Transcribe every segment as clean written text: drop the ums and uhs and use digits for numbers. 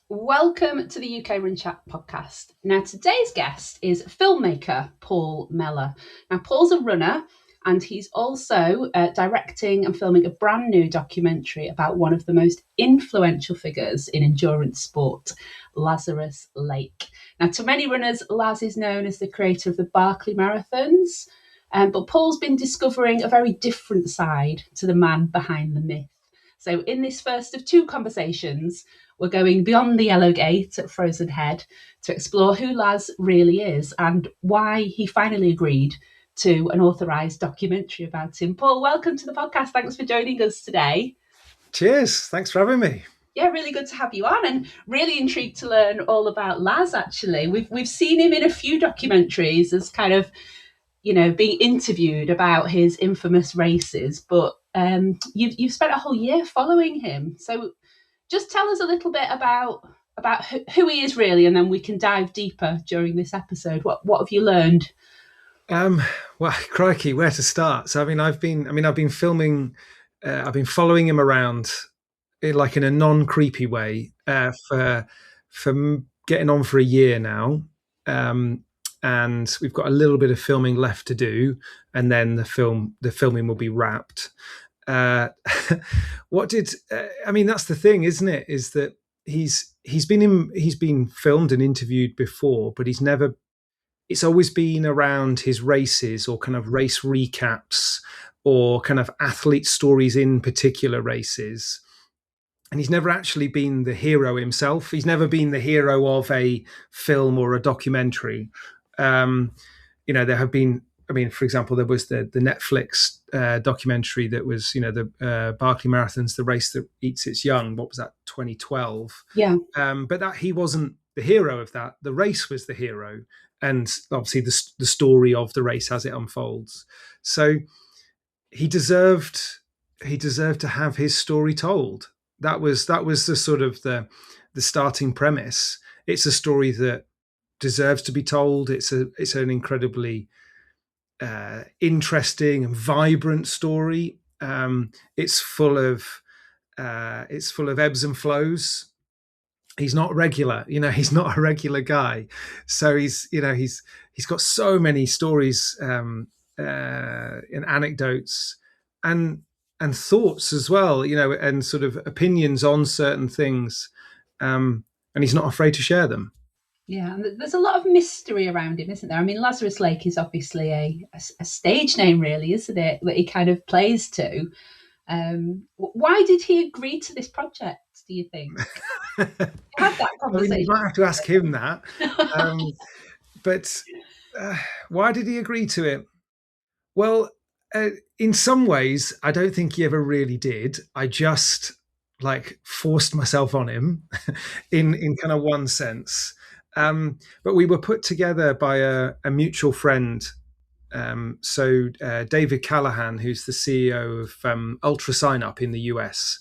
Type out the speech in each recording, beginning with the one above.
Welcome to the UK Run Chat podcast. Now, today's guest is filmmaker Paul Mellor. Now, Paul's a runner and he's also directing and filming a brand new documentary about one of the most influential figures in endurance sport, Lazarus Lake. Now, to many runners, Laz is known as the creator of the Barkley Marathons, but Paul's been discovering a very different side to the man behind the myth. So, in this first of two conversations, we're going beyond the Yellow Gate at Frozen Head to explore who Laz really is and why he finally agreed to an authorised documentary about him. Paul, welcome to the podcast. Thanks for joining us today. Cheers. Thanks for having me. Yeah, really good to have you on, and really intrigued to learn all about Laz. Actually, we've seen him in a few documentaries as kind of, being interviewed about his infamous races, but you've spent a whole year following him. So just tell us a little bit about who he is really, and then we can dive deeper during this episode. What have you learned? Well, crikey, where to start? So, I've been filming. I've been following him around, like in a non-creepy way, for getting on for a year now. And we've got a little bit of filming left to do, and then the filming will be wrapped. That's the thing, isn't it? Is that he's been filmed and interviewed before, but it's always been around his races or kind of race recaps or kind of athlete stories in particular races. And he's never actually been the hero himself. He's never been the hero of a film or a documentary. There have been, for example, there was the Netflix documentary that was, the Barkley Marathons, the race that eats its young. What was that, 2012? Yeah. But that he wasn't the hero of that. The race was the hero, and obviously the story of the race as it unfolds. So he deserved to have his story told. That was the sort of the starting premise. It's a story that deserves to be told. It's an incredibly interesting and vibrant story. It's full of ebbs and flows. He's not regular, he's not a regular guy. So he's got so many stories and anecdotes and thoughts as well, and sort of opinions on certain things. And he's not afraid to share them. Yeah, and there's a lot of mystery around him, isn't there? Lazarus Lake is obviously a stage name, really, isn't it, that he kind of plays to. Why did he agree to this project, do you think? Have that conversation. You might have to ask him that. But why did he agree to it? Well, in some ways, I don't think he ever really did. I just forced myself on him in kind of one sense. But we were put together by a mutual friend. So David Callahan, who's the CEO of Ultra Sign Up in the US,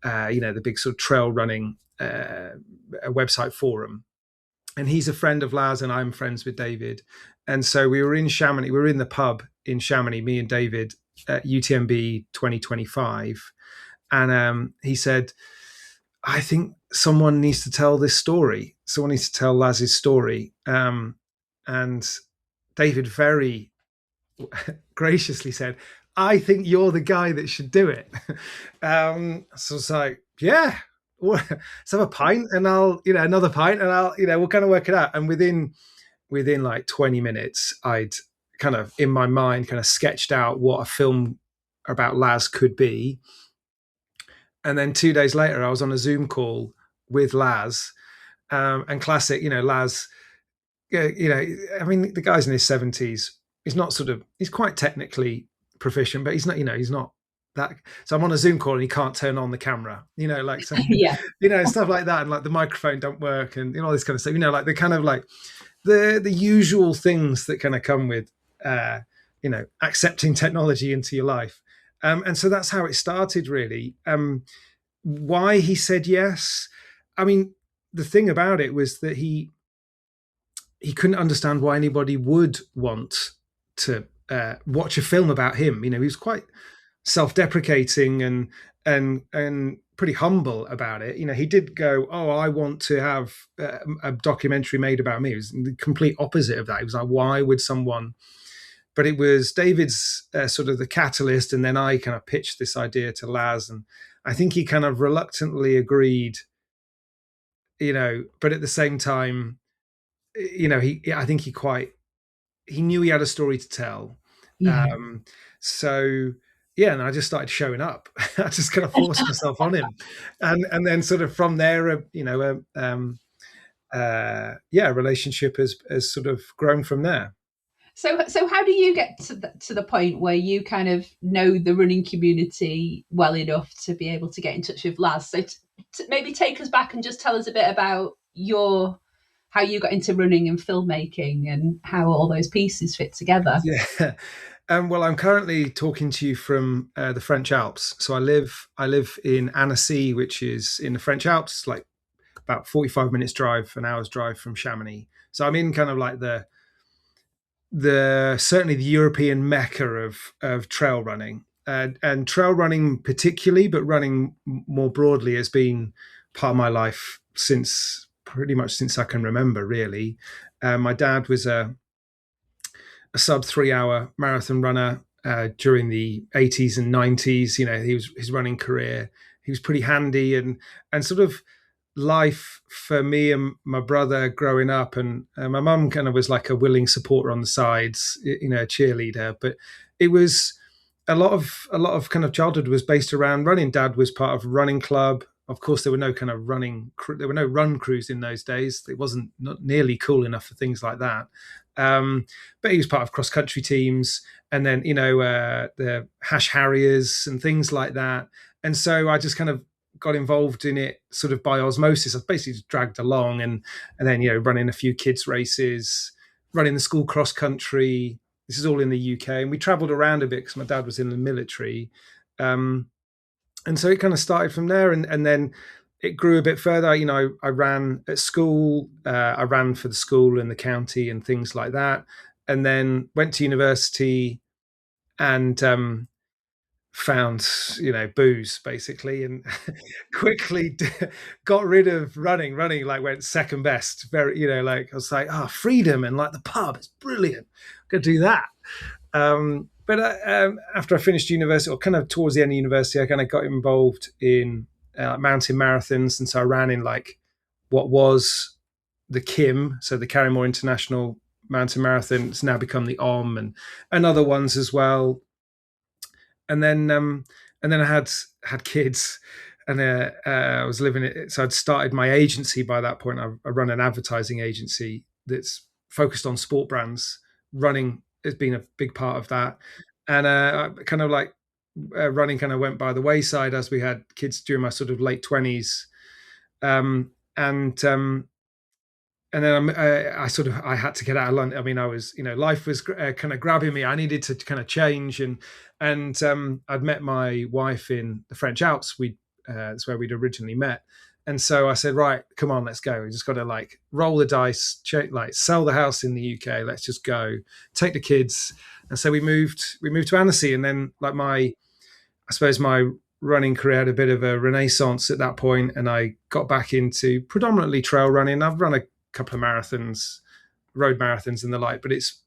the big sort of trail running website forum. And he's a friend of Laz, and I'm friends with David. And so we were in Chamonix. We were in the pub in Chamonix, me and David, at UTMB 2025. And he said, I think someone needs to tell this story. Someone needs to tell Laz's story. And David very graciously said, I think you're the guy that should do it. So it's like, yeah, let's have a pint and I'll, another pint and I'll, we'll kind of work it out. And within like 20 minutes, I'd kind of, in my mind, kind of sketched out what a film about Laz could be. And then 2 days later, I was on a Zoom call with Laz, and classic, Laz, the guy's in his 70s. He's quite technically proficient, but he's not that. So I'm on a Zoom call and he can't turn on the camera, so, yeah, stuff like that. And like the microphone don't work and all this kind of stuff, like the kind of like the usual things that kind of come with, accepting technology into your life. And so that's how it started, really. Why he said yes. The thing about it was that he couldn't understand why anybody would want to watch a film about him. He was quite self-deprecating and pretty humble about it. He did go, "Oh, I want to have a documentary made about me." It was the complete opposite of that. He was like, "Why would someone?" But it was David's sort of the catalyst, and then I kind of pitched this idea to Laz, and I think he kind of reluctantly agreed. But at the same time, I think he knew he had a story to tell. Yeah. So yeah, and I just started showing up. I just kind of forced myself on him, and then sort of from there, yeah, relationship has sort of grown from there. So how do you get to the point where you kind of know the running community well enough to be able to get in touch with Laz? So maybe take us back and just tell us a bit about how you got into running and filmmaking and how all those pieces fit together. Yeah. Well, I'm currently talking to you from the French Alps. So I live in Annecy, which is in the French Alps, like about 45 minutes drive, an hour's drive from Chamonix. So I'm in kind of like the certainly the European mecca of trail running, and trail running particularly, but running more broadly has been part of my life pretty much since I can remember. Really, my dad was a sub 3 hour marathon runner during the 80s and 90s. His running career, he was pretty handy, and sort of life for me and my brother growing up, and my mum kind of was like a willing supporter on the sides, a cheerleader. But it was a lot of kind of childhood was based around running. Dad was part of a running club. Of course, there were no kind of there were no run crews in those days. It wasn't not nearly cool enough for things like that. But he was part of cross country teams, and then the Hash Harriers and things like that. And so I just kind of got involved in it sort of by osmosis. I was basically just dragged along, and then running a few kids races, running the school cross country. This is all in the UK, and we travelled around a bit because my dad was in the military, and so it kind of started from there, and then it grew a bit further. I ran at school, I ran for the school and the county and things like that, and then went to university and found booze basically, and quickly got rid of running. Like went second best. Very like I was like, freedom and like the pub, it's brilliant, go do that. But after I finished university, or kind of towards the end of university, I kind of got involved in mountain marathons, and so I ran in like what was the KIM, so the Carrymore International Mountain Marathon. It's now become the OM, and other ones as well. And then I had kids, and I was living it. So I'd started my agency by that point. I run an advertising agency that's focused on sport brands. Running has been a big part of that, and kind of like running kind of went by the wayside as we had kids during my sort of late 20s, and then I had to get out of London. I mean, I was, life was kind of grabbing me. I needed to kind of change, and I'd met my wife in the French Alps. That's where we'd originally met, and so I said, right, come on, let's go. We just got to like roll the dice, like sell the house in the UK. Let's just go, take the kids, and so we moved to Annecy, and then like I suppose my running career had a bit of a renaissance at that point, and I got back into predominantly trail running. I've run a couple of marathons, road marathons and the like, but it's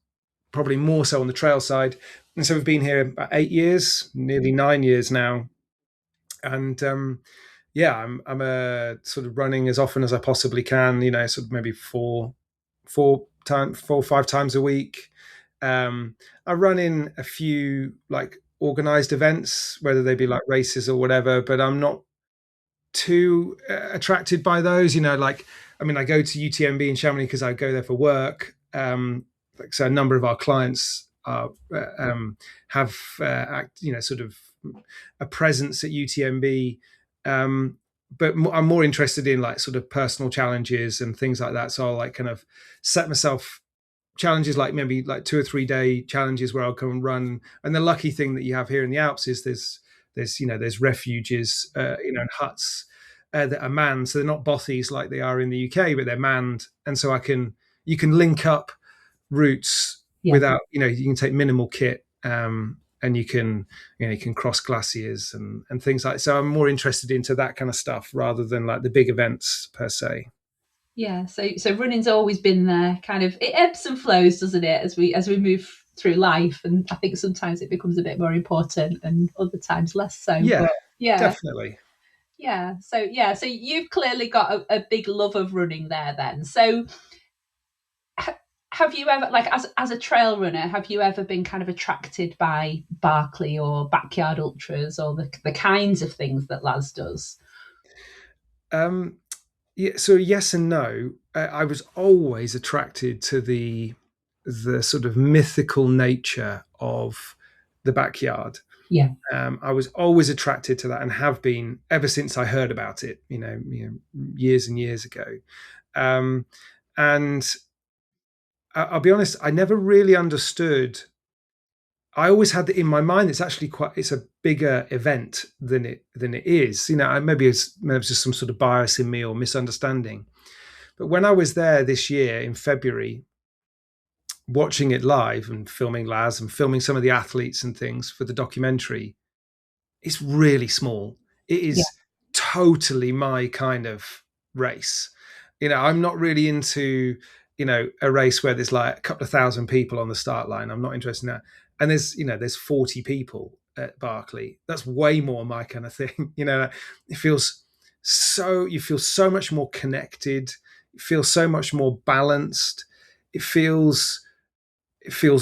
probably more so on the trail side. And so we've been here about 8 years, nearly 9 years now. And yeah, I'm sort of running as often as I possibly can, sort of maybe four or 5 times a week. I run in a few like organized events, whether they be like races or whatever, but I'm not too attracted by those. Like, I mean, I go to UTMB in Chamonix because I go there for work. So a number of our clients have sort of a presence at UTMB, but I'm more interested in like sort of personal challenges and things like that. So I'll like kind of set myself challenges, like maybe like 2 or 3 day challenges where I'll come and run. And the lucky thing that you have here in the Alps is there's refuges, and huts that are manned. So they're not bothies like they are in the UK, but they're manned. And so you can link up routes without, you can take minimal kit. and you can cross glaciers and things like. So I'm more interested into that kind of stuff rather than like the big events per se. Yeah, so running's always been there. Kind of, it ebbs and flows, doesn't it, as we move through life? And I think sometimes it becomes a bit more important, and other times less so. Yeah, but yeah, definitely. so you've clearly got a big love of running there. Then, so have you ever, like, as a trail runner, have you ever been kind of attracted by Barkley or backyard ultras or the kinds of things that Laz does? Yeah, so yes and no. I was always attracted to the sort of mythical nature of the backyard. Yeah, I was always attracted to that and have been ever since I heard about it, years and years ago. And I'll be honest, I never really understood. I always had in my mind it's a bigger event than it is. Maybe it's just some sort of bias in me or misunderstanding. But when I was there this year in February, watching it live and filming Laz and filming some of the athletes and things for the documentary, it's really small. It yeah, is totally my kind of race. I'm not really into, a race where there's like a couple of thousand people on the start line. I'm not interested in that. And there's 40 people at Barkley. That's way more my kind of thing. It feels you feel so much more connected. It feels so much more balanced. It feels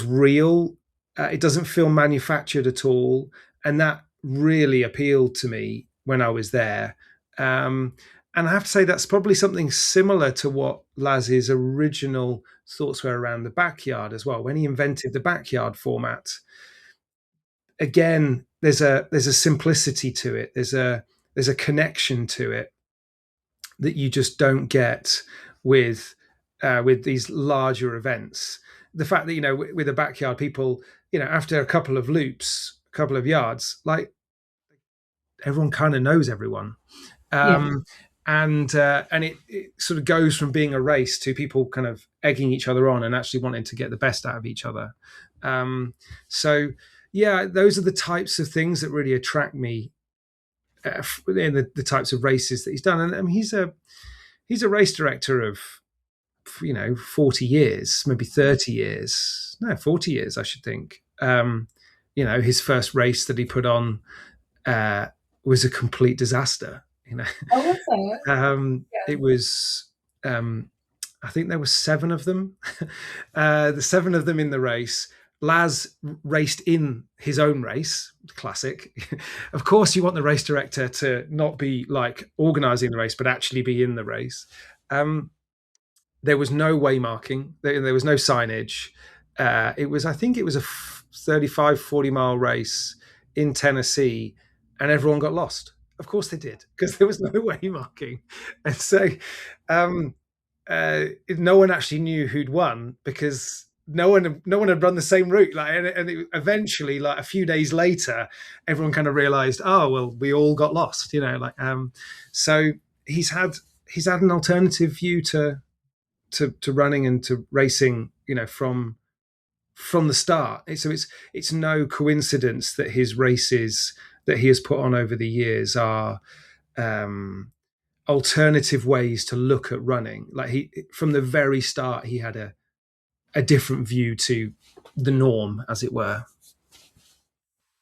real. It doesn't feel manufactured at all, and that really appealed to me when I was there. And I have to say that's probably something similar to what Laz's original thoughts were around the backyard as well. When he invented the backyard format, again, there's a simplicity to it. There's a connection to it that you just don't get with these larger events. The fact that with a backyard, people after a couple of loops, a couple of yards, like everyone kind of knows everyone, yeah. and it sort of goes from being a race to people kind of egging each other on and actually wanting to get the best out of each other. So yeah, those are the types of things that really attract me in the types of races that he's done. And I mean, he's a race director of 40 years, maybe 30 years, no, 40 years I should think. His first race that he put on was a complete disaster. Oh, okay. It was I think there were 7 of them. The 7 of them in the race. Laz raced in his own race, classic. Of course, you want the race director to not be like organizing the race, but actually be in the race. There was no way marking. There was no signage. I think it was a 35, 40 mile race in Tennessee, and everyone got lost. Of course they did, because there was no way marking. And so no one actually knew who'd won, because no one had run the same route. Eventually, like a few days later, everyone kind of realized, oh well, we all got lost. So he's had an alternative view to running and to racing, from the start. So it's no coincidence that his races that he has put on over the years are alternative ways to look at running. Like from the very start, he had a different view to the norm, as it were.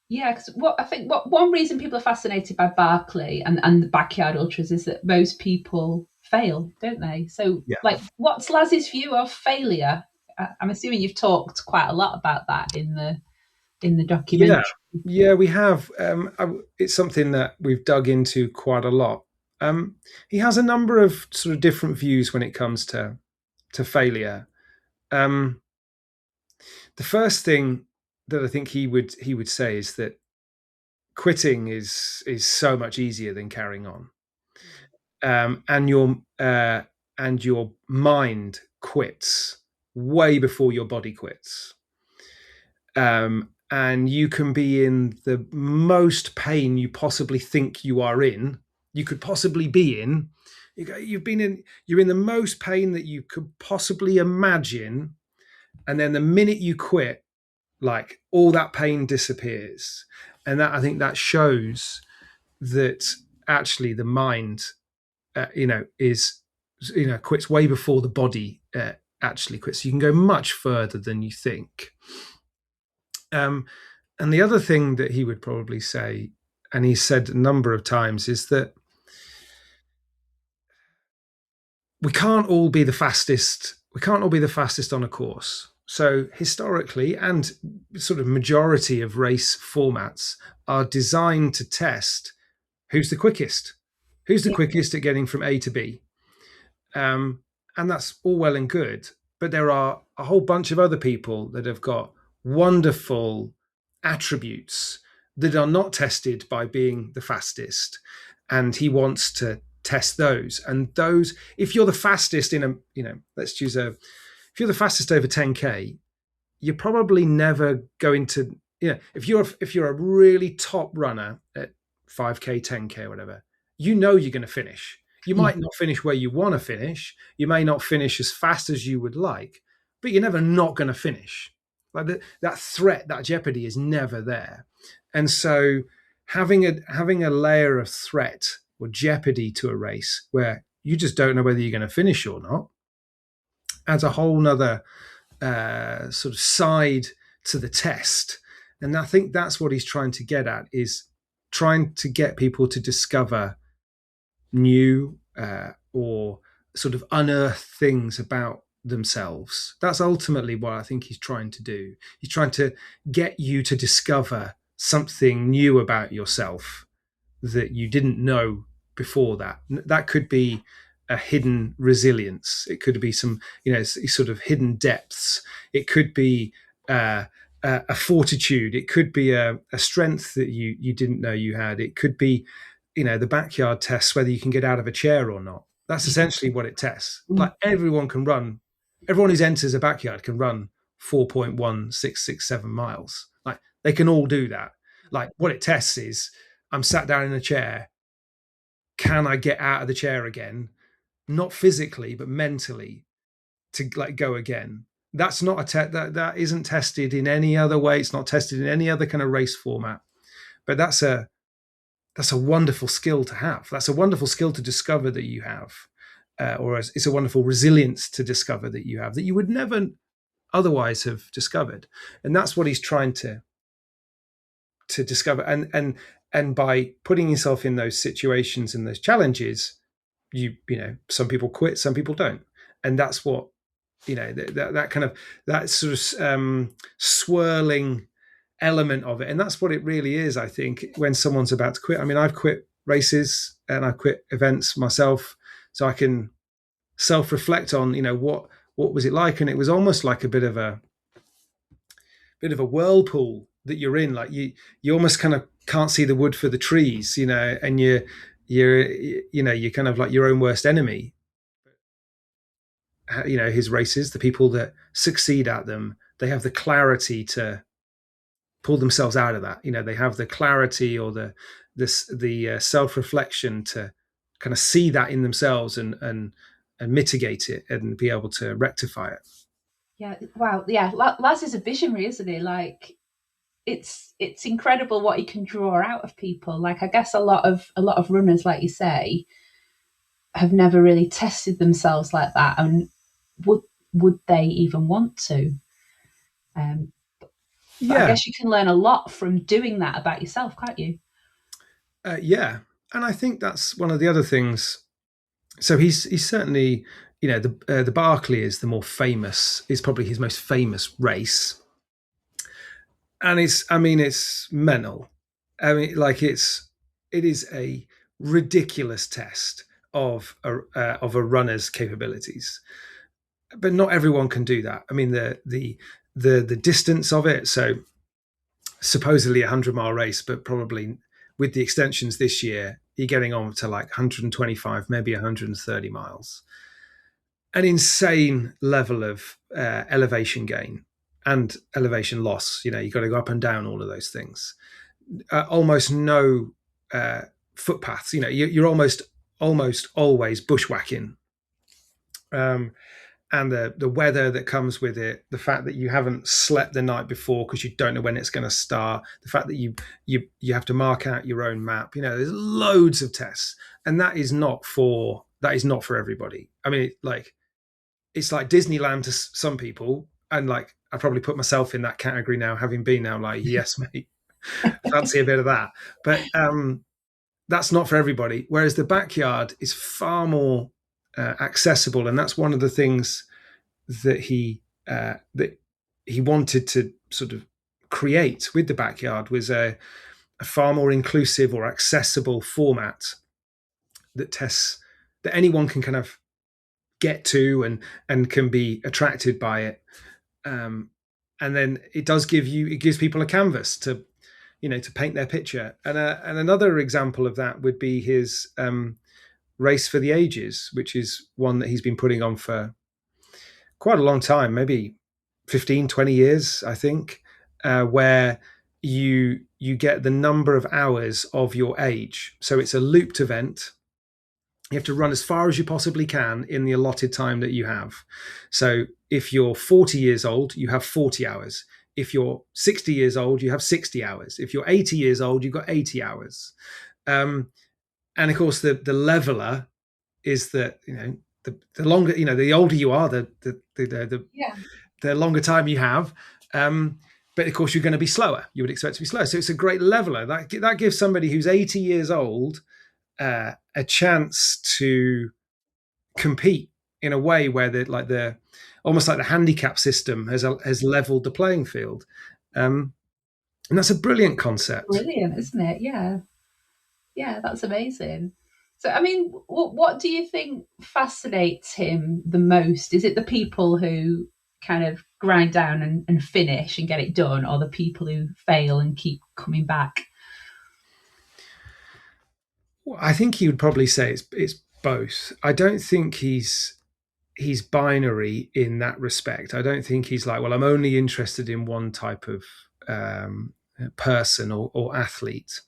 Yeah, because what one reason people are fascinated by Barkley and the backyard ultras is that most people fail, don't they? So, Yeah. like, what's Laz's view of failure? I'm assuming you've talked quite a lot about that in the documentary. Yeah, we have. It's something that we've dug into quite a lot. He has a number of sort of different views when it comes to failure. The first thing that I think he would say is that quitting is so much easier than carrying on, and your mind quits way before your body quits. And you can be in the most pain you possibly think you could possibly be in. You're in the most pain that you could possibly imagine, and then the minute you quit, like all that pain disappears. And that, I think that shows that actually the mind, is, quits way before the body actually quits. You can go much further than you think. And the other thing that he would probably say, and he said a number of times, is that we can't all be the fastest. We can't all be the fastest on a course. So historically, and sort of majority of race formats are designed to test who's the quickest, at getting from A to B. And that's all well and good. But there are a whole bunch of other people that have got wonderful attributes that are not tested by being the fastest. And he wants to test those. And those, if you're the fastest in if you're the fastest over 10K, you're probably never going to, if you're a really top runner at 5K, 10K, whatever, you're going to finish. You might not finish where you want to finish. You may not finish as fast as you would like, but you're never not going to finish. Like that threat, that jeopardy is never there. And so having a layer of threat or jeopardy to a race where you just don't know whether you're going to finish or not adds a whole nother sort of side to the test. And I think that's what he's trying to get at, is trying to get people to discover new or sort of unearth things about themselves. That's ultimately what I think he's trying to do. He's trying to get you to discover something new about yourself that you didn't know before that. That could be a hidden resilience. It could be some, sort of hidden depths. It could be a fortitude. It could be a strength that you didn't know you had. It could be, the backyard tests whether you can get out of a chair or not. That's essentially what it tests. Like everyone who's enters a backyard can run 4.1667 miles. Like they can all do that. Like what it tests is, I'm sat down in a chair. Can I get out of the chair again? Not physically, but mentally, to like go again. That's not that isn't tested in any other way. It's not tested in any other kind of race format. But that's a wonderful skill to have. That's a wonderful skill to discover that you have, or it's a wonderful resilience to discover that you have that you would never otherwise have discovered. And that's what he's trying to discover. And by putting yourself in those situations and those challenges, some people quit, some people don't. And that's what, that kind of, that sort of swirling element of it. And that's what it really is, I think, when someone's about to quit. I mean, I've quit races and I quit events myself, so I can self-reflect on, what was it like? And it was almost like a bit of a whirlpool that you're in. Like you almost kind of can't see the wood for the trees, and you're kind of like your own worst enemy. His races, the people that succeed at them, they have the clarity to pull themselves out of that. They have the clarity or the self-reflection to kind of see that in themselves and mitigate it and be able to rectify it. Yeah. Wow. Yeah. Laz is a visionary, isn't he? Like it's incredible what he can draw out of people. Like I guess a lot of runners, like you say, have never really tested themselves like that, and would they even want to? Yeah. I guess you can learn a lot from doing that about yourself, can't you? Yeah, and I think that's one of the other things. So he's certainly, the Barkley is the more famous. Is probably his most famous race, and it's mental. I mean, like it is a ridiculous test of a runner's capabilities, but not everyone can do that. I mean, the distance of it. So supposedly a 100-mile race, but probably with the extensions this year, you're getting on to like 125, maybe 130 miles. An insane level of elevation gain and elevation loss. You've got to go up and down all of those things. Almost no footpaths. You're almost always bushwhacking. and the weather that comes with it, the fact that you haven't slept the night before because you don't know when it's going to start, the fact that you have to mark out your own map. There's loads of tests, and that is not for everybody. I mean, it's like Disneyland to some people, and like I probably put myself in that category now, having been now. Like, yes, mate, fancy a bit of that, but that's not for everybody. Whereas the backyard is far more accessible, and that's one of the things that he wanted to sort of create with the backyard, was a far more inclusive or accessible format that tests, that anyone can kind of get to and can be attracted by it. And then it gives people a canvas to paint their picture. And another example of that would be his Race for the Ages, which is one that he's been putting on for quite a long time, maybe 15, 20 years, I think, where you get the number of hours of your age. So it's a looped event. You have to run as far as you possibly can in the allotted time that you have. So if you're 40 years old, you have 40 hours. If you're 60 years old, you have 60 hours. If you're 80 years old, you've got 80 hours. And of course, the leveler is that, the longer, the older you are, the longer time you have. But of course, you're going to be slower. You would expect to be slower. So it's a great leveler. That gives somebody who's 80 years old a chance to compete in a way where almost like the handicap system has leveled the playing field. And that's a brilliant concept. Brilliant, isn't it? Yeah, that's amazing. So, I mean, what do you think fascinates him the most? Is it the people who kind of grind down and finish and get it done, or the people who fail and keep coming back? Well, I think he would probably say it's both. I don't think he's binary in that respect. I don't think he's like, well, I'm only interested in one type of person or athlete.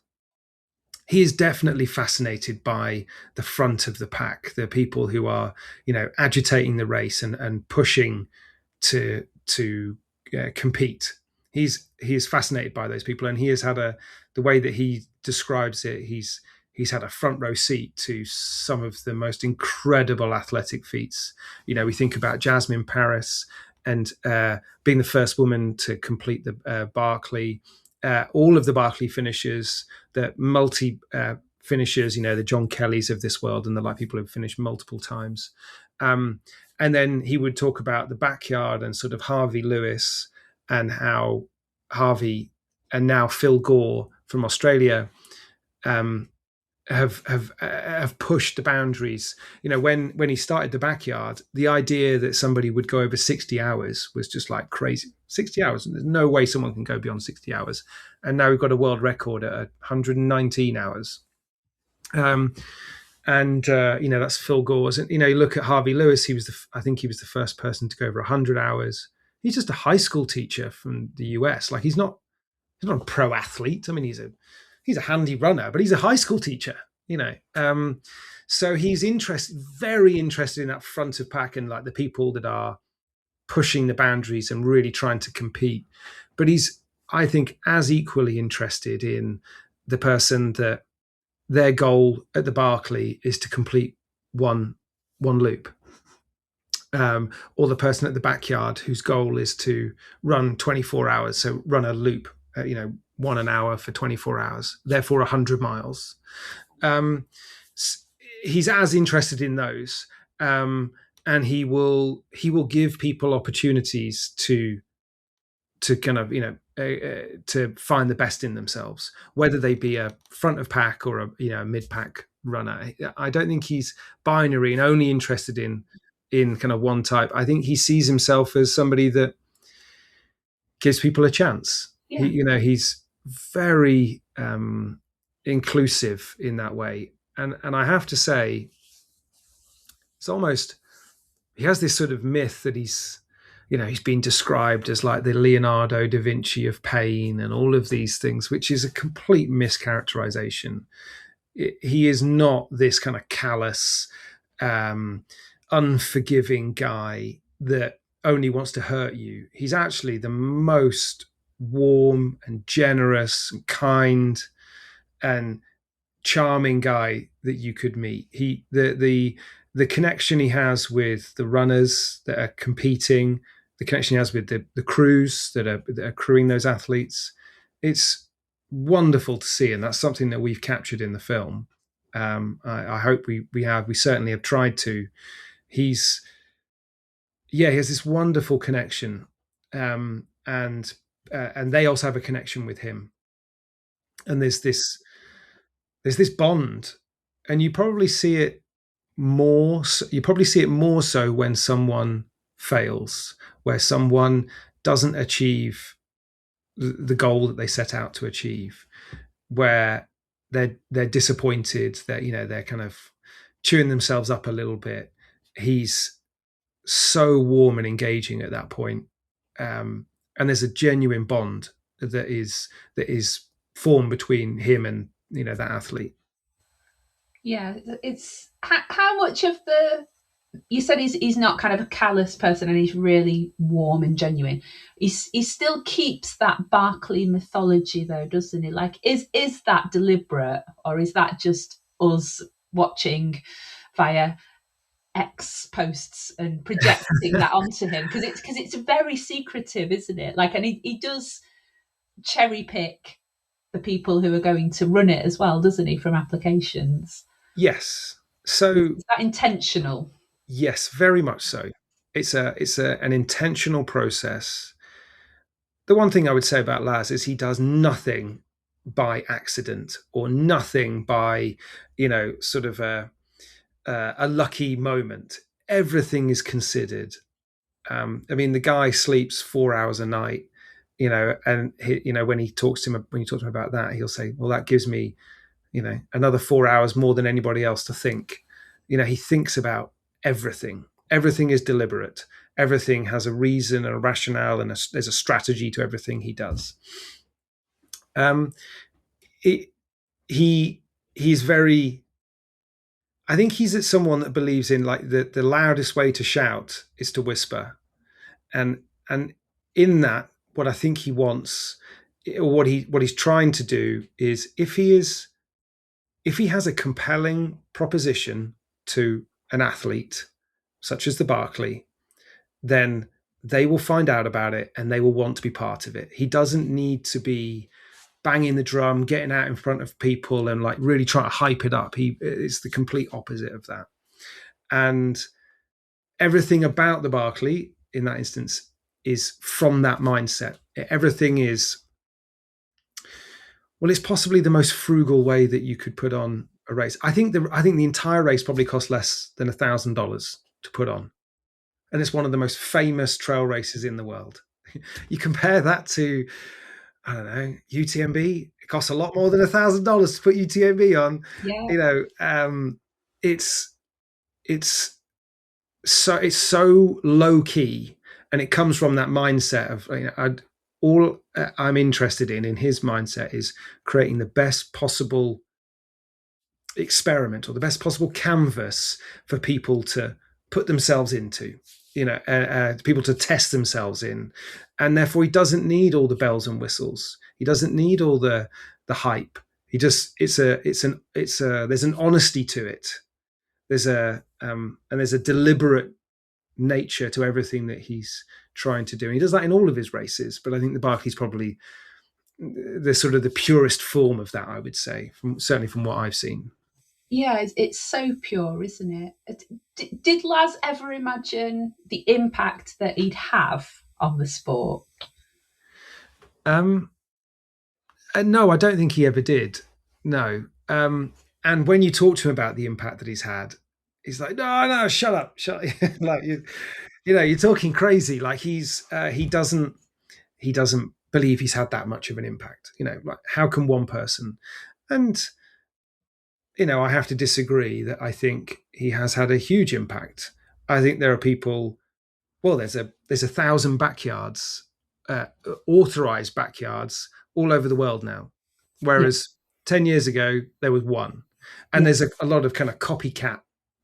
He is definitely fascinated by the front of the pack, the people who are, agitating the race and pushing to compete. He is fascinated by those people, and he has had the way that he describes it. He's had a front row seat to some of the most incredible athletic feats. We think about Jasmine Paris and being the first woman to complete the Barkley. All of the Barkley finishers, the multi finishers, the John Kellys of this world, and the people who've finished multiple times. And then he would talk about the backyard and sort of Harvey Lewis, and how Harvey and now Phil Gore from Australia have pushed the boundaries. When he started the backyard, the idea that somebody would go over 60 hours was just like crazy. 60 hours, there's no way someone can go beyond 60 hours. And now we've got a world record at 119 hours. That's Phil Gore's. And you look at Harvey Lewis. I think he was the first person to go over 100 hours. He's just a high school teacher from the US. Like, he's not a pro athlete. I mean, he's a handy runner, but he's a high school teacher, so he's very interested in that front of pack and like the people that are pushing the boundaries and really trying to compete. But he's, I think, as equally interested in the person that their goal at the Barkley is to complete one loop, or the person at the backyard whose goal is to run 24 hours. So run a loop, 1 hour for 24 hours, therefore 100 miles. He's as interested in those, and he will give people opportunities to kind of to find the best in themselves, whether they be a front of pack or a mid pack runner. I don't think he's binary and only interested in kind of one type. I think he sees himself as somebody that gives people a chance. Yeah. He's very inclusive in that way, and I have to say, it's almost, he has this sort of myth that he's been described as like the Leonardo da Vinci of pain and all of these things, which is a complete mischaracterization. He is not this kind of callous, unforgiving guy. that only wants to hurt you. He's actually the most warm and generous and kind and charming guy that you could meet. The connection he has with the runners that are competing, the connection he has with the crews that are crewing those athletes, it's wonderful to see, and that's something that we've captured in the film. I hope we certainly have tried to. He's He has this wonderful connection, and they also have a connection with him, and there's this bond, and you probably see it more. You probably see it more so when someone fails, where someone doesn't achieve the goal that they set out to achieve, where they're disappointed, that they're kind of chewing themselves up a little bit. He's so warm and engaging at that point, and there's a genuine bond that is formed between him and that athlete. Yeah, it's how much of the you said he's not kind of a callous person and he's really warm and genuine. He still keeps that Barkley mythology though, doesn't he? Like, is that deliberate, or is that just us watching via X posts and projecting that onto him? Because it's very secretive, isn't it? Like, and he does cherry pick the people who are going to run it as well, doesn't he, from applications? Yes. So Is that intentional? yes, very much so. It's an intentional process. The one thing I would say about Laz is he does nothing by accident, or nothing by sort of a lucky moment. Everything is considered. I mean, the guy sleeps 4 hours a night, and when you talk to him about that, he'll say, well, that gives me another 4 hours more than anybody else to think. He thinks about everything. Everything is deliberate. Everything has a reason and a rationale, and there's a strategy to everything he does. He's very. I think he's someone that believes in, like, the loudest way to shout is to whisper, and in that, what I think he wants, or what he's trying to do, is if he has a compelling proposition to an athlete, such as the Barkley, then they will find out about it and they will want to be part of it. He doesn't need to be banging the drum, getting out in front of people and like really trying to hype it up. It's the complete opposite of that. And everything about the Barkley in that instance is from that mindset. Everything is, well, it's possibly the most frugal way that you could put on a race. I think the entire race probably cost less than $1,000 to put on, and it's one of the most famous trail races in the world. You compare that to, I don't know, UTMB. It costs a lot more than $1,000 to put UTMB on. Yeah. It's so low key, and it comes from that mindset of all I'm interested in his mindset is creating the best possible experiment, or the best possible canvas for people to put themselves into, people to test themselves in. And therefore he doesn't need all the bells and whistles. He doesn't need all the hype. He just, there's an honesty to it. There's a deliberate nature to everything that he's trying to do. And he does that in all of his races, but I think the Barkley's probably the sort of the purest form of that, I would say, certainly from what I've seen. Yeah, it's so pure, isn't it? Did Laz ever imagine the impact that he'd have on the sport? No, I don't think he ever did. No. And when you talk to him about the impact that he's had, he's like, no, shut up. Like, you're talking crazy. Like, he doesn't believe he's had that much of an impact. Like, how can one person? And I have to disagree that I think he has had a huge impact. I think there are people. Well, there's 1,000 backyards, authorised backyards, all over the world now, whereas 10 years ago there was one. And there's a lot of kind of copycat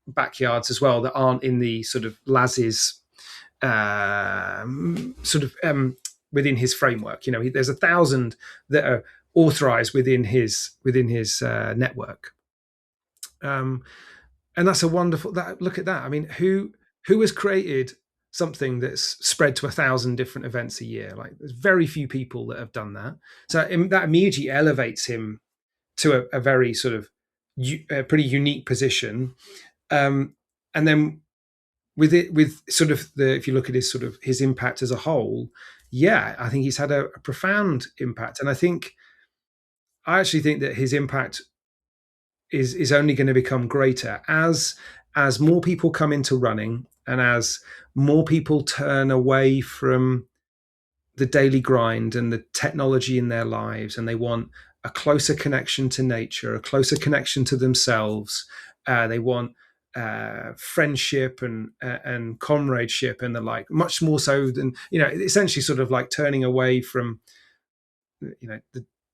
backyards as well that aren't in the sort of Laz's within his framework. There's 1,000 that are authorized within his network. And that's a wonderful look at that. I mean, who has created something that's spread to 1,000 different events a year? Like, there's very few people that have done that. So that immediately elevates him to a very sort of pretty unique position. And then with sort of if you look at his impact as a whole, I think he's had a profound impact. And I actually think that his impact is only going to become greater as more people come into running, and as more people turn away from the daily grind and the technology in their lives, and they want a closer connection to nature, a closer connection to themselves. They want friendship and comradeship and the like, much more so than, essentially sort of like turning away from, the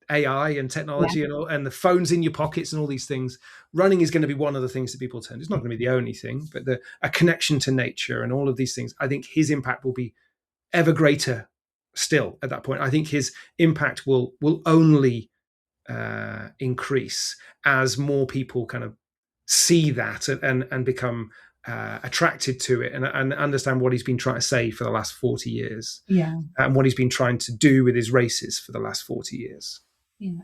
AI and technology and the phones in your pockets and all these things. Running is going to be one of the things that people turn. It's not going to be the only thing, but a connection to nature and all of these things. I think his impact will be ever greater still at that point. I think his impact will only increase as more people kind of see that and become attracted to it and understand what he's been trying to say for the last 40 years. And what he's been trying to do with his races for the last 40 years.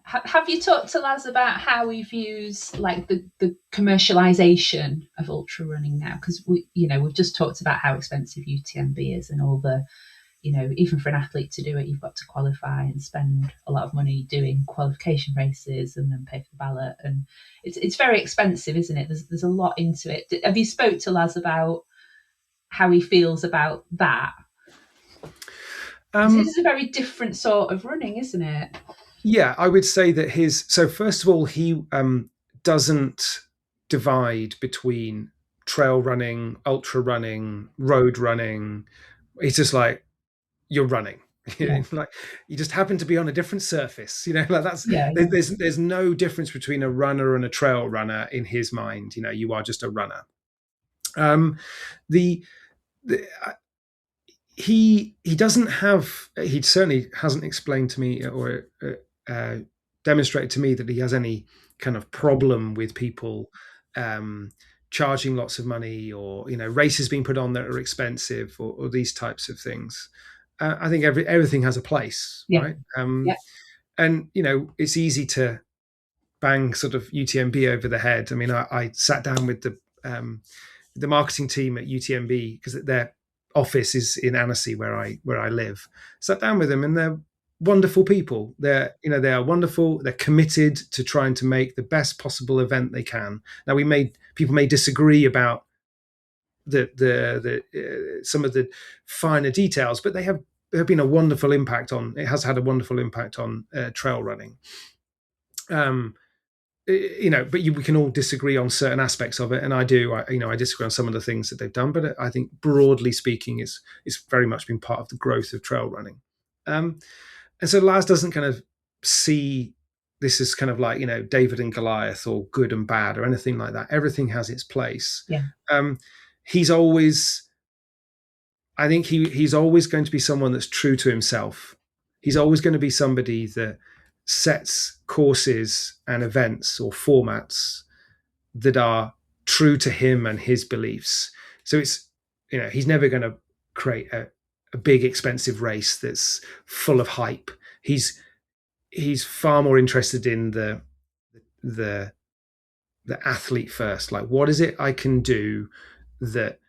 Have you talked to Laz about how he views like the commercialization of ultra running now? Because we've just talked about how expensive UTMB is, and all the, even for an athlete to do it, you've got to qualify and spend a lot of money doing qualification races and then pay for the ballot, and it's very expensive, isn't it? There's a lot into it. Have you spoke to Laz about how he feels about that? This is a very different sort of running, isn't it? Yeah, I would say that so first of all, he doesn't divide between trail running, ultra running, road running. It's just like, you're running. Like, you just happen to be on a different surface. Like that's there's no difference between a runner and a trail runner in his mind. You are just a runner. He certainly hasn't explained to me or demonstrated to me that he has any kind of problem with people charging lots of money, or races being put on that are expensive, or these types of things. I think everything has a place, right? And it's easy to bang sort of UTMB over the head. I mean, I sat down with the marketing team at UTMB because their office is in Annecy, where I live. Sat down with them, and they're wonderful people. They are wonderful. They're committed to trying to make the best possible event they can. Now, people may disagree about the some of the finer details, but they have been a wonderful impact on. It has had a wonderful impact on trail running. But we can all disagree on certain aspects of it, and I do. I disagree on some of the things that they've done, but I think broadly speaking, it's very much been part of the growth of trail running. And so Laz doesn't kind of see this as kind of like, David and Goliath, or good and bad, or anything like that. Everything has its place. He's always, I think he's always going to be someone that's true to himself. He's always going to be somebody that sets courses and events or formats that are true to him and his beliefs. So it's, he's never going to create a big expensive race that's full of hype. He's far more interested in the athlete first. Like, what is it I can do that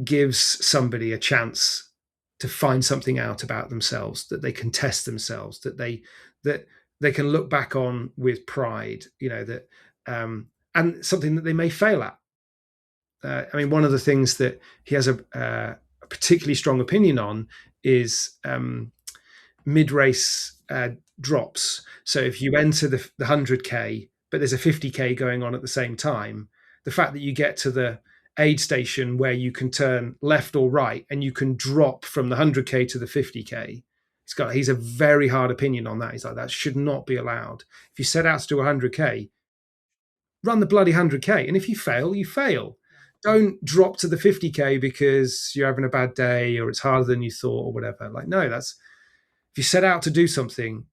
gives somebody a chance to find something out about themselves, that they can test themselves, that they can look back on with pride, and something that they may fail at. I mean, one of the things that he has a particularly strong opinion on is mid-race drops. So if you enter the 100K, but there's a 50K going on at the same time, the fact that you get to the aid station where you can turn left or right and you can drop from the 100K to the 50K, he's a very hard opinion on that. He's like, that should not be allowed. If you set out to do 100K, run the bloody 100K. And if you fail, you fail. don't drop to the 50K because you're having a bad day or it's harder than you thought or whatever. Like, no, that's, if you set out to do something,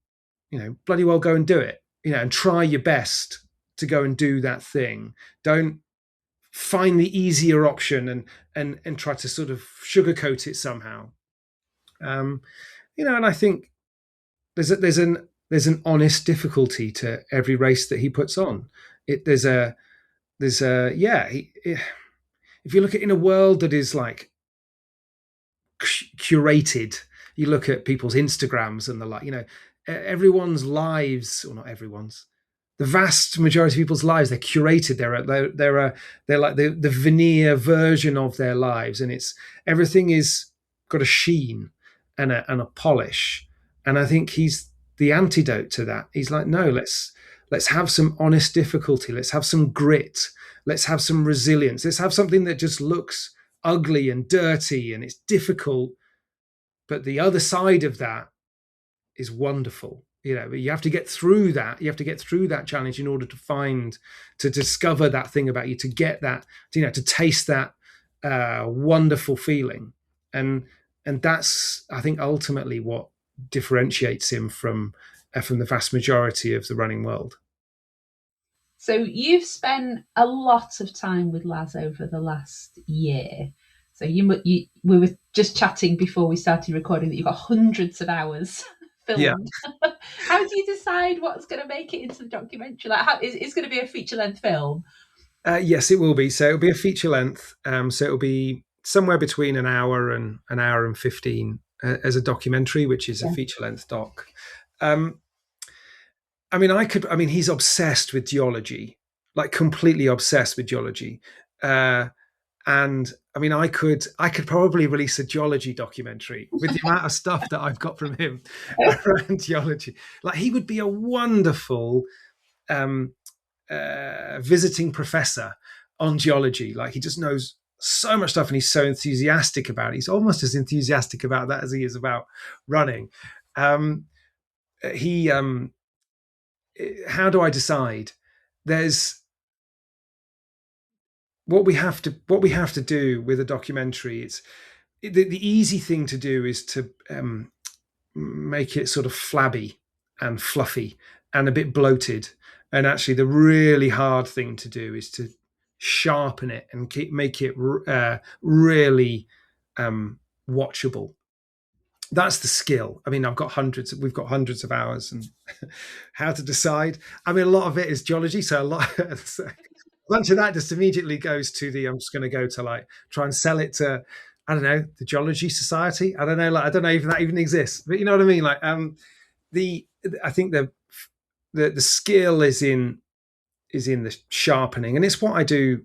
bloody well go and do it, and try your best to go and do that thing. Don't find the easier option and try to sort of sugarcoat it somehow. And I think there's an honest difficulty to every race that he puts on. There's a yeah. If you look at in a world that is like curated, you look at people's Instagrams and the like, everyone's lives, or not everyone's, the vast majority of people's lives, they're curated. They're like the veneer version of their lives, and it's everything is got a sheen and a polish. And I think he's the antidote to that. He's like, no, let's have some honest difficulty. Let's have some grit. Let's have some resilience. Let's have something that just looks ugly and dirty and it's difficult, but the other side of that is wonderful. You have to get through that. You have to get through that challenge in order to discover that thing about you, to get that, to taste that wonderful feeling. And that's, I think, ultimately what differentiates him from the vast majority of the running world. So you've spent a lot of time with Laz over the last year. So we were just chatting before we started recording that you've got hundreds of hours filmed. Yeah. How do you decide what's going to make it into the documentary? Like, it's going to be a feature-length film? Yes, it will be. So it'll be a feature length. So it'll be somewhere between an hour and 15 as a documentary, which is a feature length doc. He's obsessed with geology, like completely obsessed with geology. And I could probably release a geology documentary with the amount of stuff that I've got from him around geology. Like, he would be a wonderful visiting professor on geology. Like, he just knows so much stuff and he's so enthusiastic about it. He's almost as enthusiastic about that as he is about running. How do I decide? There's what we have to do with a documentary. It's the easy thing to do is to make it sort of flabby and fluffy and a bit bloated. And actually, the really hard thing to do is to sharpen it and make it really watchable. That's the skill. We've got hundreds of hours, and how to decide. A lot of it is geology. So a bunch of that just immediately goes to I'm just going to go to try and sell it to, I don't know, the Geology Society. I don't know. I don't know if that even exists, but you know what I mean? I think the skill is in the sharpening, and it's what I do.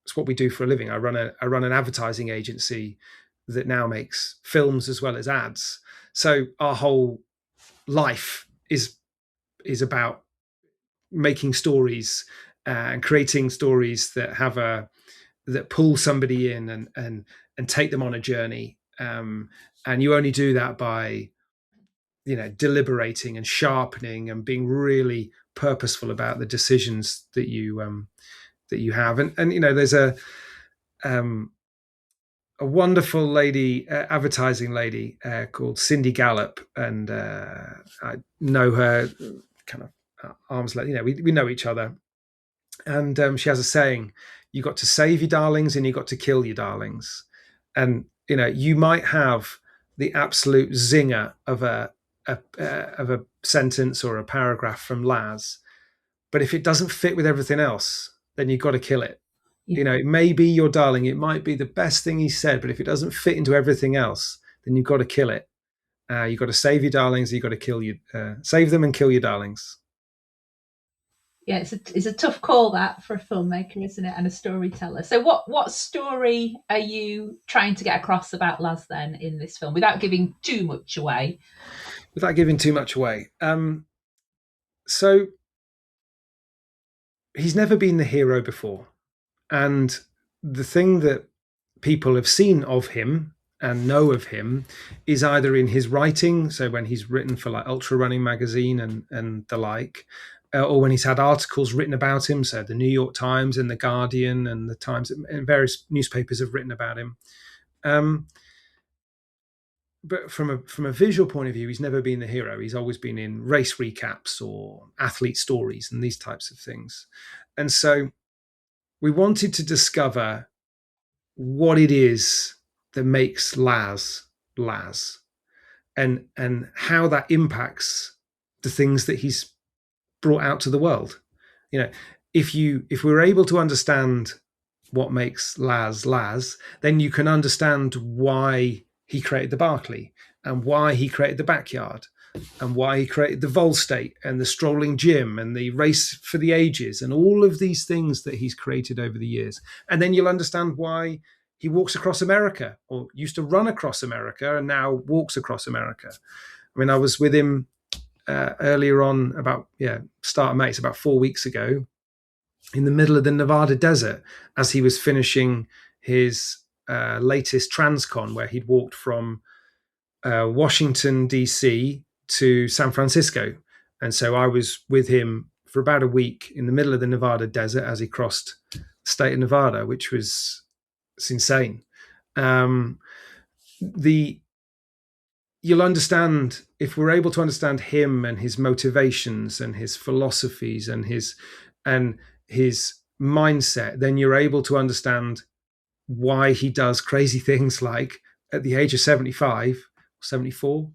It's what we do for a living. I run an advertising agency that now makes films as well as ads. So our whole life is about making stories and creating stories that that pull somebody in and take them on a journey. And you only do that by, deliberating and sharpening and being really purposeful about the decisions that you have. And there's a wonderful lady, advertising lady called Cindy Gallop, and I know her kind of arm's length. We know each other, and she has a saying: "You got to save your darlings, and you got to kill your darlings." And you might have the absolute zinger of a sentence or a paragraph from Laz, but if it doesn't fit with everything else, then you've got to kill it. Yeah. It may be your darling, it might be the best thing he said, but if it doesn't fit into everything else, then you've got to kill it. You've got to save your darlings, you've got to save them and kill your darlings. Yeah, it's a tough call, that, for a filmmaker, isn't it, and a storyteller. So what story are you trying to get across about Laz then in this film, without giving too much away? So he's never been the hero before. And the thing that people have seen of him and know of him is either in his writing, so when he's written for Ultra Running magazine and the like, or when he's had articles written about him. So the New York Times and the Guardian and the Times and various newspapers have written about him. But from a visual point of view, he's never been the hero. He's always been in race recaps or athlete stories and these types of things. And so we wanted to discover what it is that makes Laz Laz, and how that impacts the things that he's brought out to the world. You know, if we're able to understand what makes Laz Laz, then you can understand why he created the Barkley, and why he created the backyard, and why he created the Vol State and the strolling gym and the race for the ages and all of these things that he's created over the years. And then you'll understand why he walks across America, or used to run across America and now walks across America. I mean, I was with him earlier on, about start of May, it's about 4 weeks ago, in the middle of the Nevada desert, as he was finishing his latest Transcon, where he'd walked from Washington, D.C. to San Francisco. And so I was with him for about a week in the middle of the Nevada desert as he crossed the state of Nevada, which was, it's insane. You'll understand, if we're able to understand him and his motivations and his philosophies and his mindset, then you're able to understand why he does crazy things, like at the age of 75, 74,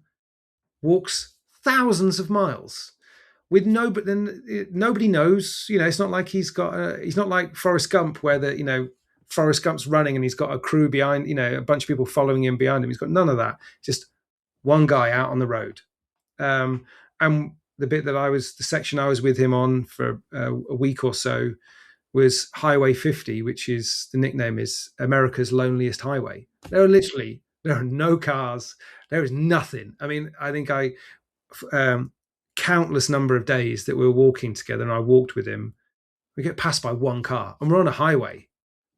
walks thousands of miles with nobody knows. It's not like he's not like Forrest Gump, where Forrest Gump's running and he's got a crew behind, a bunch of people following him behind him. He's got none of that. Just one guy out on the road. And the section I was with him on for a week or so was Highway 50, which is, the nickname is America's loneliest highway. There are no cars. There is nothing. I mean, I think countless number of days that we were walking together and I walked with him, we get passed by one car and we're on a highway.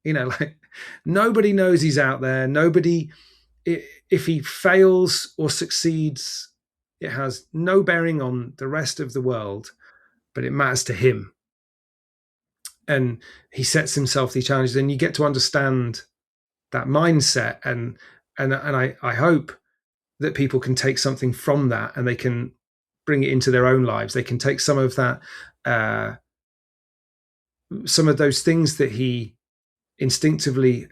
Like, nobody knows he's out there. Nobody, if he fails or succeeds, it has no bearing on the rest of the world, but it matters to him. And he sets himself these challenges, and you get to understand that mindset. And I hope that people can take something from that and they can bring it into their own lives. They can take some of that, some of those things that he instinctively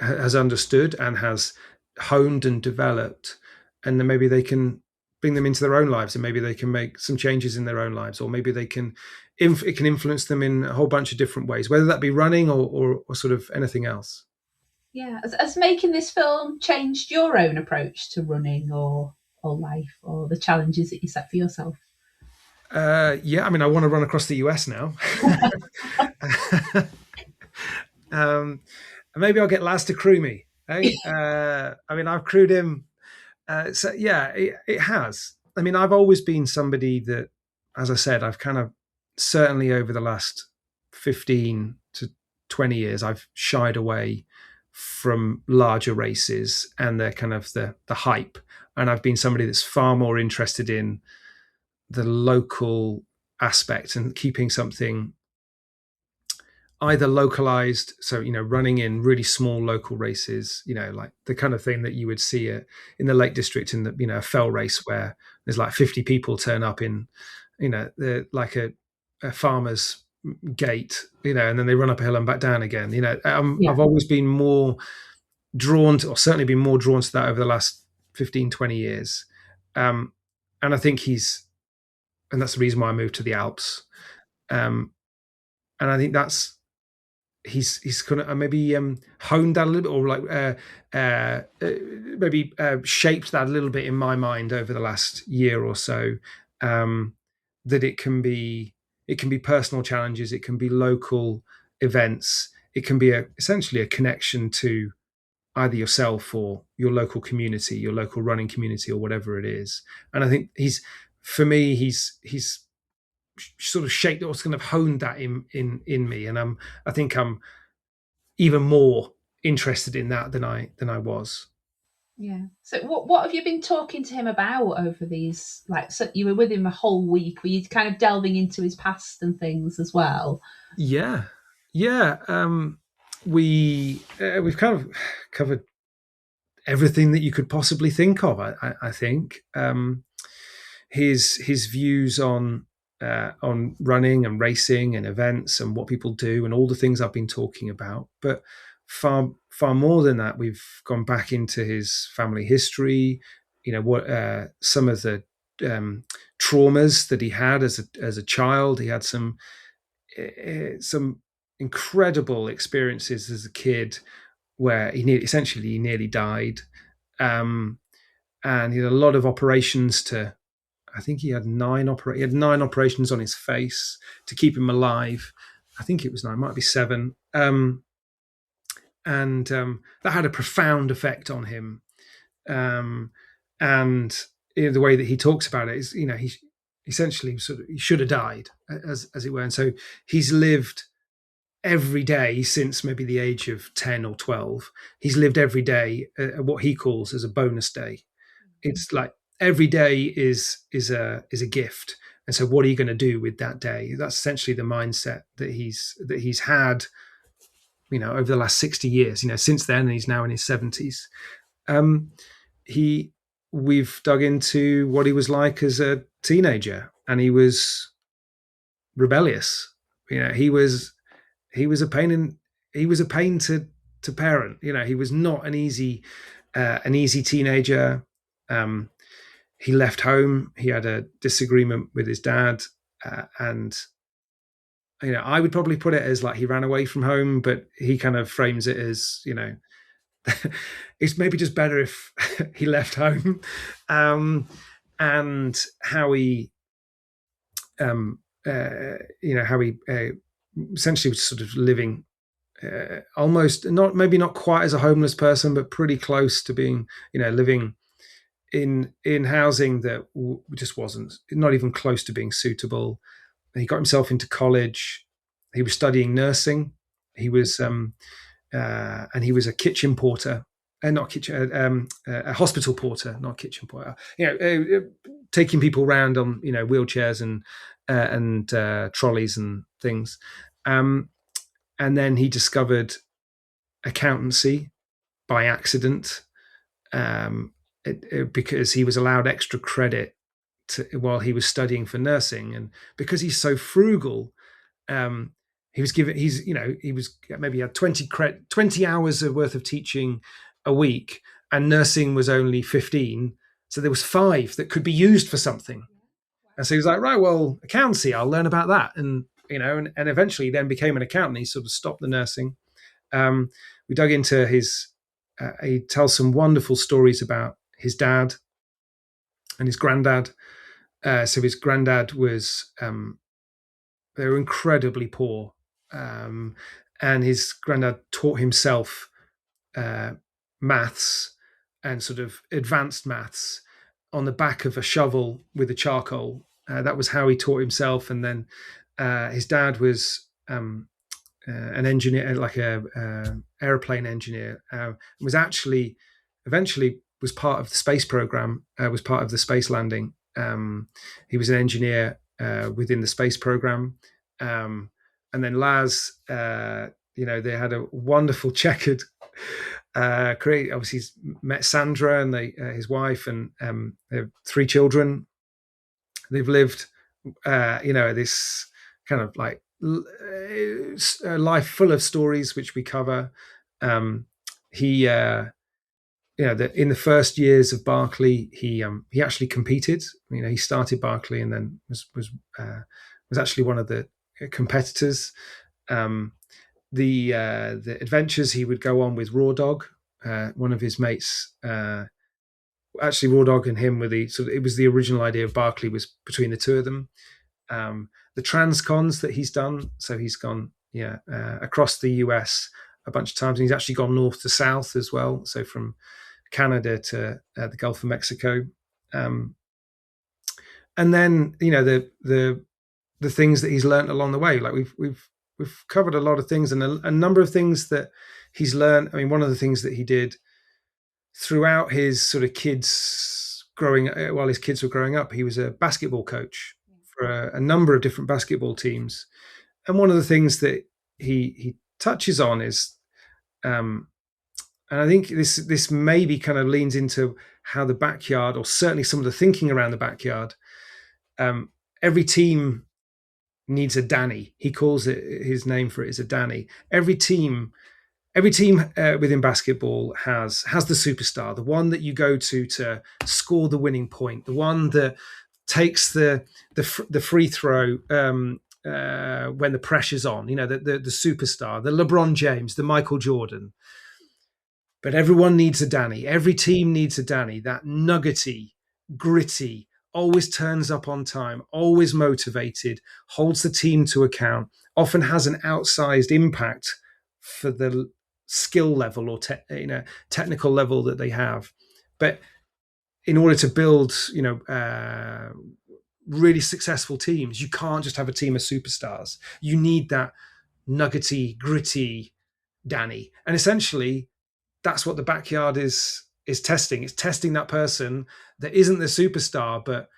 has understood and has honed and developed, and then maybe they can bring them into their own lives, and maybe they can make some changes in their own lives, or maybe it can influence them in a whole bunch of different ways, whether that be running or sort of anything else. Yeah. Has making this film changed your own approach to running or life, or the challenges that you set for yourself? Yeah, I mean, I want to run across the US now. Maybe I'll get Laz to crew me. Eh? I mean, I've crewed him. So yeah, it has. I mean, I've always been somebody that, as I said, I've kind of, certainly over the last 15 to 20 years, I've shied away from larger races and the kind of the hype. And I've been somebody that's far more interested in the local aspect and keeping something either localized, so running in really small local races, like the kind of thing that you would see in the Lake District in the a fell race where there's like 50 people turn up in like a farmer's gate, and then they run up a hill and back down again. I've always been more drawn to, or certainly been more drawn to that over the last 15, 20 years. And I think and that's the reason why I moved to the Alps. And I think that's, he's kind of maybe honed that a little bit, or like maybe shaped that a little bit in my mind over the last year or so. That it can be personal challenges, it can be local events, it can be essentially a connection to either yourself or your local community, your local running community, or whatever it is. And I think he's sort of shaped or kind of honed that in me, and I think I'm even more interested in that than I was. Yeah. So what have you been talking to him about over these, like, so you were with him a whole week? Were you kind of delving into his past and things as well? Yeah, yeah. We've kind of covered everything that you could possibly think of. I think his views on running and racing and events and what people do and all the things I've been talking about, but far more than that, we've gone back into his family history. You know what some of the traumas that he had as a child. He had some incredible experiences as a kid where he nearly died, um, and he had a lot of operations to. I think he had 9 operations on his face to keep him alive. I think it was 9, might be 7, and that had a profound effect on him. Um, and the way that he talks about it is, he essentially he should have died, as it were, and so he's lived every day since maybe the age of 10 or 12. He's lived every day what he calls as a bonus day. It's like every day is a gift, and so what are you going to do with that day? That's essentially the mindset that he's had, over the last 60 years, since then. And he's now in his 70s. Um he we've dug into what he was like as a teenager, and he was rebellious. He was a pain in he was a pain to parent. He was not an easy teenager. He left home. He had a disagreement with his dad, and I would probably put it as like he ran away from home, but he kind of frames it as it's maybe just better if he left home. And how he essentially was sort of living almost not quite as a homeless person, but pretty close to being, living in housing that just wasn't not even close to being suitable. He got himself into college. He was studying nursing. He was and he was a kitchen porter, not kitchen, a hospital porter, not kitchen porter. Taking people around on wheelchairs and trolleys and things. And then he discovered accountancy by accident, because he was allowed extra credit while he was studying for nursing, and because he's so frugal, he was given he was maybe had 20 hours of worth of teaching a week, and nursing was only 15, so there was 5 that could be used for something. And so he was like, right, well, accountancy, I'll learn about that. And and eventually then became an accountant. He sort of stopped the nursing. We dug into he tells some wonderful stories about his dad and his granddad. So his granddad was, they were incredibly poor. And his granddad taught himself maths and sort of advanced maths on the back of a shovel with a charcoal. That was how he taught himself. And then his dad was an engineer, like a airplane engineer. Was actually eventually was part of the space program. Was part of the space landing. He was an engineer within the space program. And then Laz, they had a wonderful checkered career. Obviously, he's met Sandra and his wife, and they have 3 children. They've lived, this kind of like a life full of stories, which we cover. He, in the first years of Barkley, he actually competed. He started Barkley and then was actually one of the competitors. The adventures he would go on with Raw Dog, one of his mates. Actually, Raw Dog and him were it was the original idea of Barkley was between the two of them. The transcons that he's done, so he's gone across the US a bunch of times, and he's actually gone north to south as well, so from Canada to the Gulf of Mexico. And then the things that he's learned along the way, like we've covered a lot of things, and a number of things that he's learned. I mean, one of the things that he did throughout his sort of while his kids were growing up, he was a basketball coach for a number of different basketball teams. And one of the things that he touches on is, and I think this maybe kind of leans into how the backyard, or certainly some of the thinking around the backyard, every team needs a Danny. He calls it, his name for it is a Danny. Every team within basketball has the superstar, the one that you go to score the winning point, the one that takes the free throw when the pressure's on. You know, the superstar, the LeBron James, the Michael Jordan. But everyone needs a Danny. Every team needs a Danny. That nuggety, gritty, always turns up on time, always motivated, holds the team to account, often has an outsized impact for the skill level or technical level that they have. But in order to build, really successful teams, you can't just have a team of superstars. You need that nuggety, gritty Danny. And essentially, that's what the backyard is testing. It's testing that person that isn't the superstar, but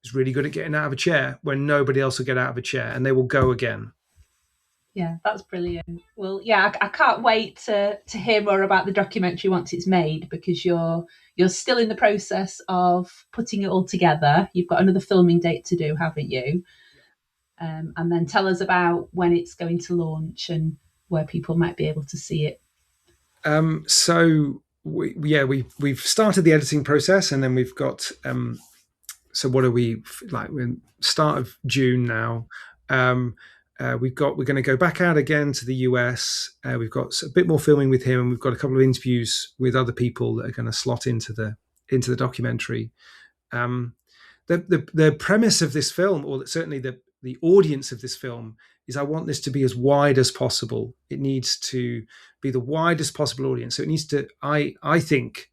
is really good at getting out of a chair when nobody else will get out of a chair, and they will go again. Yeah, that's brilliant. Well, yeah, I can't wait to hear more about the documentary once it's made, because you're still in the process of putting it all together. You've got another filming date to do, haven't you? And then tell us about when it's going to launch and where people might be able to see it. So we've started the editing process, and then we've got so what are we like? We're start of June now. We're going to go back out again to the US. We've got a bit more filming with him, and we've got a couple of interviews with other people that are going to slot into the documentary. The premise of this film, or certainly the audience of this film, is I want this to be as wide as possible. It needs to be the widest possible audience. So it needs to, I think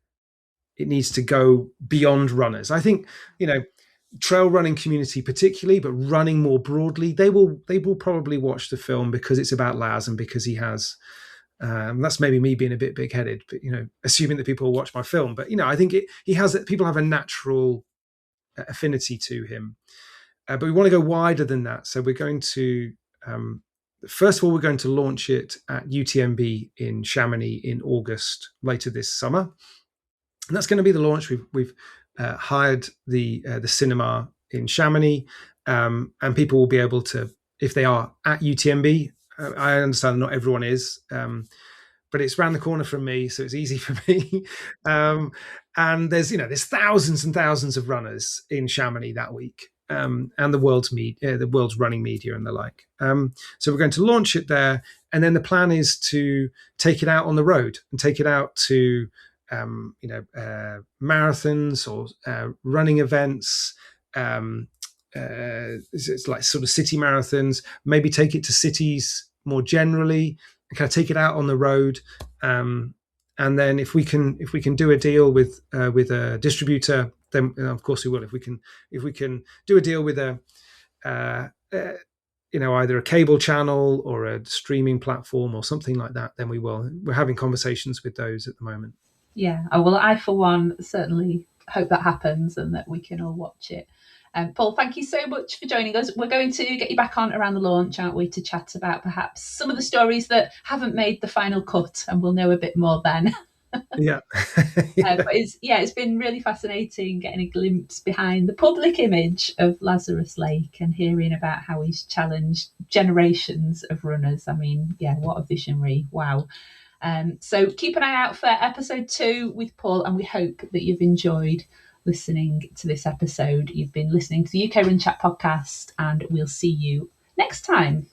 it needs to go beyond runners. I think, trail running community particularly, but running more broadly, they will probably watch the film because it's about Laz and because he has, that's maybe me being a bit big-headed, but, assuming that people will watch my film. But, I think people have a natural affinity to him. But we want to go wider than that. So we're going to, first of all, we're going to launch it at UTMB in Chamonix in August, later this summer. And that's going to be the launch. We've hired the cinema in Chamonix, and people will be able to, if they are at UTMB, I understand not everyone is, but it's around the corner from me, so it's easy for me. And there's thousands and thousands of runners in Chamonix that week. And the world's running media and the like. So we're going to launch it there, and then the plan is to take it out on the road and take it out to marathons or running events. It's like sort of city marathons. Maybe take it to cities more generally, and kind of take it out on the road. And then if we can do a deal with a distributor, then of course we will. If we can do a deal with either a cable channel or a streaming platform or something like that, then we will. We're having conversations with those at the moment. Yeah, well, I for one certainly hope that happens and that we can all watch it. Paul, thank you so much for joining us. We're going to get you back on around the launch, aren't we, to chat about perhaps some of the stories that haven't made the final cut, and we'll know a bit more then. Yeah. But it's been really fascinating getting a glimpse behind the public image of Lazarus Lake and hearing about how he's challenged generations of runners. I mean, yeah, what a visionary. Wow. So keep an eye out for episode 2 with Paul, and we hope that you've enjoyed listening to this episode. You've been listening to the UK Run Chat podcast, and we'll see you next time.